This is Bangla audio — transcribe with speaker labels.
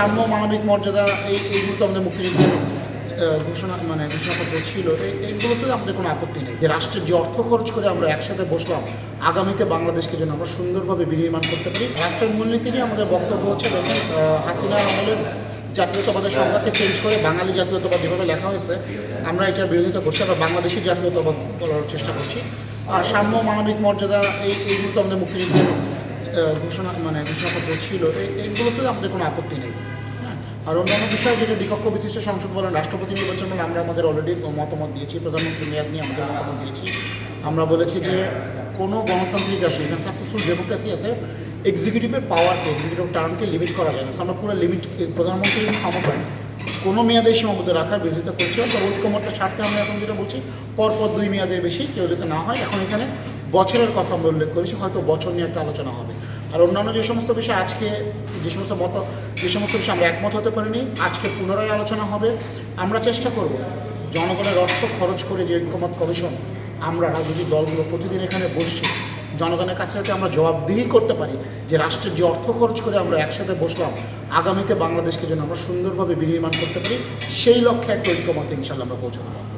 Speaker 1: সাম্য মানবিক মর্যাদা এইগুলো তো আমাদের মুক্তিযুদ্ধের ঘোষণাপত্র ছিল। এইগুলোতে আমাদের কোনো আপত্তি নেই। যে রাষ্ট্রের যে অর্থ খরচ করে আমরা একসাথে বসলাম আগামীতে বাংলাদেশকে যেন আমরা সুন্দরভাবে বিনির্মাণ করতে পারি। রাষ্ট্রের মূলনীতি নিয়ে আমাদের বক্তব্য হচ্ছে দেখেন, হাসিনা আমলের জাতীয়তাবাদের সংজ্ঞাকে চেঞ্জ করে বাঙালি জাতীয়তাবাদ যেভাবে লেখা হয়েছে আমরা এটার বিরোধিতা করছি। আমরা বাংলাদেশি জাতীয়তাবাদ বলার চেষ্টা করছি। আর সাম্য মানবিক মর্যাদা এইগুলো তো আমাদের মুক্তিযুদ্ধের ঘোষণাপত্র ছিল। এইগুলোতে আমাদের কোনো আপত্তি নেই। আর অন্যান্য বিষয় যেটা দ্বিকক্ষ বিশিষ্ট সংসদ বলেন, রাষ্ট্রপতি নির্বাচন বলে আমরা আমাদের অলরেডি মতামত দিয়েছি। প্রধানমন্ত্রী মেয়াদ নিয়ে আমাদের মতামত দিয়েছি। আমরা বলেছি যে কোনো গণতান্ত্রিক রাষ্ট্র এখানে সাকসেসফুল ডেমোক্রেসি আছে, এক্সিকিউটিভের পাওয়ারকে, এক্সিকিউটিভ টার্মকে লিমিট করা যায় না। আমরা পুরো লিমিট প্রধানমন্ত্রীর ক্ষমতা কোনো মেয়াদে সীমাবদ্ধ রাখার বিরোধিতা করছি। তবে ঐক্যমত্যের স্বার্থে আমরা এখন যেটা বলছি, পরপর 2 মেয়াদের বেশি কেউ যাতে না হয়। এখন এখানে বছরের কথা আমরা উল্লেখ করেছি, হয়তো বছর নিয়ে একটা আলোচনা হবে। আর অন্যান্য যে সমস্ত বিষয় আজকে যে সমস্ত বিষয়ে আমরা একমত হতে পারিনি, আজকে পুনরায় আলোচনা হবে। আমরা চেষ্টা করব জনগণের অর্থ খরচ করে যে ঐক্যমত কমিশন, আমরা রাজনৈতিক দলগুলো প্রতিদিন এখানে বসছি, জনগণের কাছে যাতে আমরা জবাবদিহি করতে পারি যে রাষ্ট্রের যে অর্থ খরচ করে আমরা একসাথে বসলাম আগামীতে বাংলাদেশকে যেন আমরা সুন্দরভাবে বিনির্মাণ করতে পারি, সেই লক্ষ্যে একটা ঐক্যমত ইনশাল্লাহ আমরা পৌঁছাতে পারবো।